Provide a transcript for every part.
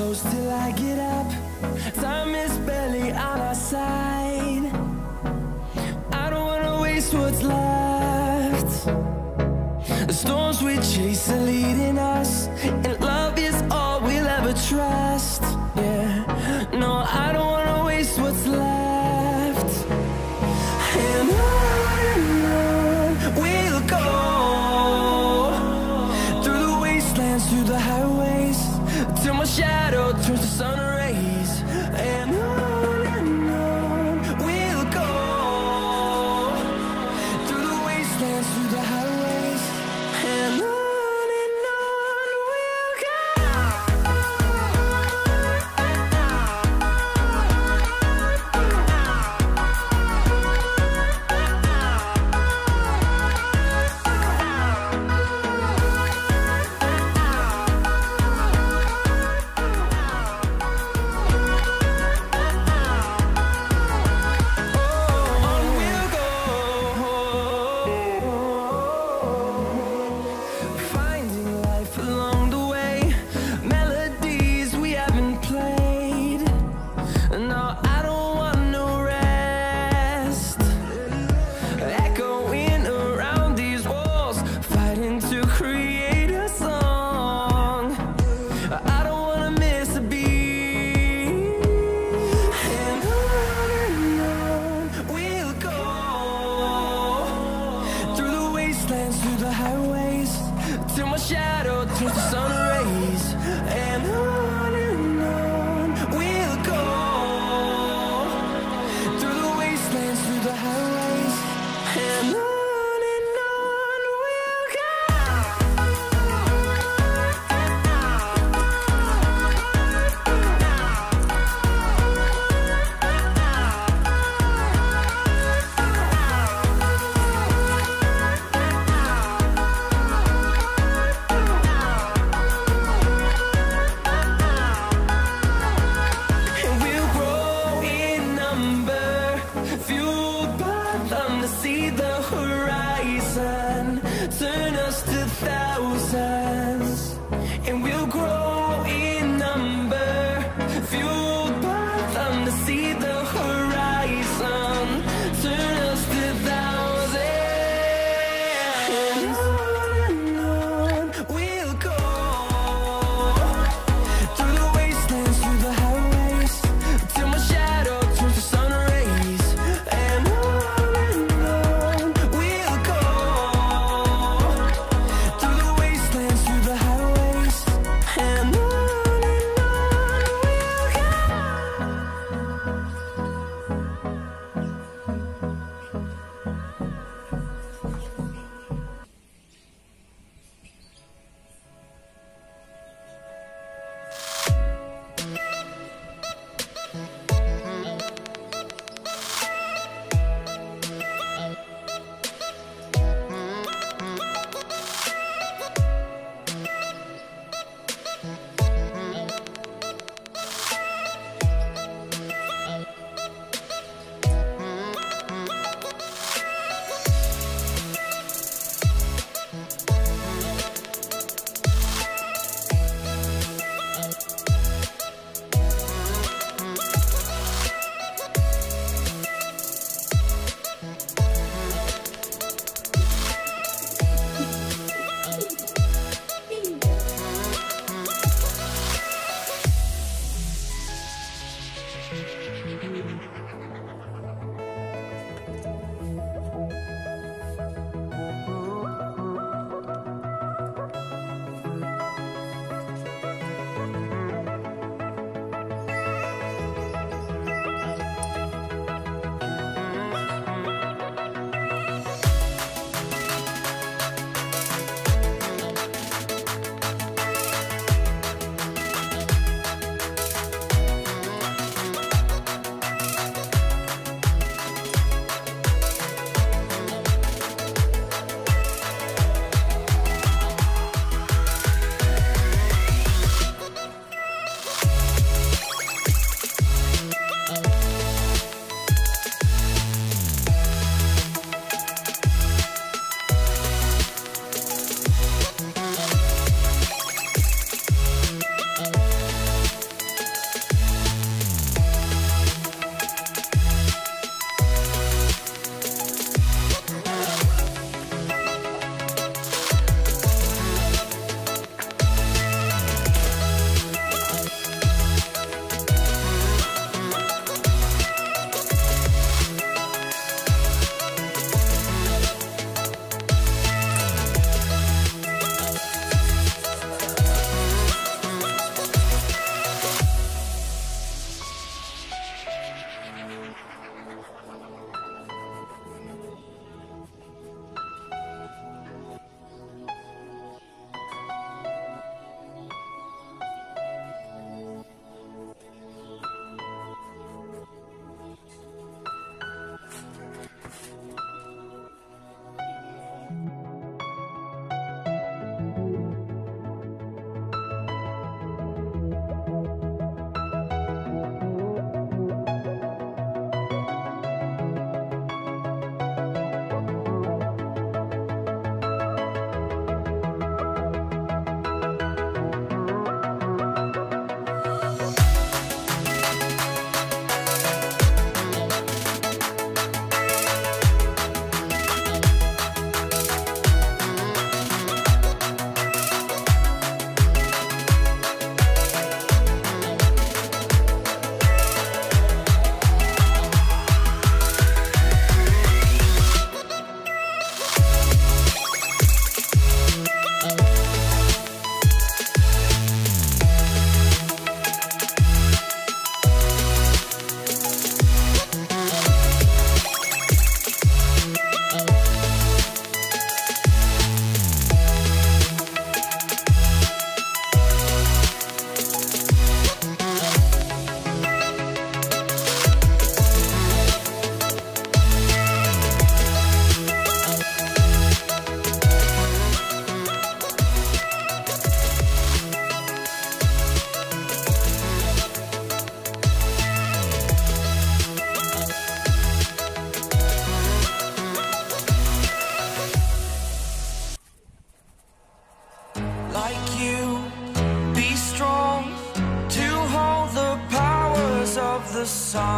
close till I get up. Time is barely on our side. I don't wanna waste what's left. The storms we chase are leading us, and love is all we'll ever trust. Yeah, no, I don't wanna waste what's left. And on we'll go, through the wastelands, through the highways, till my shadow turns to sun rays. And on we'll go, through the wastelands, through the highways, and on we'll go. Finding life along the way, melodies we haven't played. No, I don't want no rest. Echoing around these walls, fighting to create a song. I don't wanna miss a beat. And on we'll go, through the wastelands, through the highways, till my shadow turns to sun rays. And on we'll go, through the wastelands, through the highways, and on we'll go. And we'll grow in number, fueled by them to see the horizon, turn us to thousands. And we'll grow in number, fueled by them to see the horizon, turn us to thousands. And on we'll go, through the wastelands, through the highways, till my shadow turns to sun rays. And on we'll go, through the wastelands, through the highways, and on we'll go.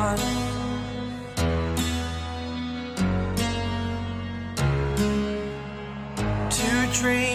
on. To dream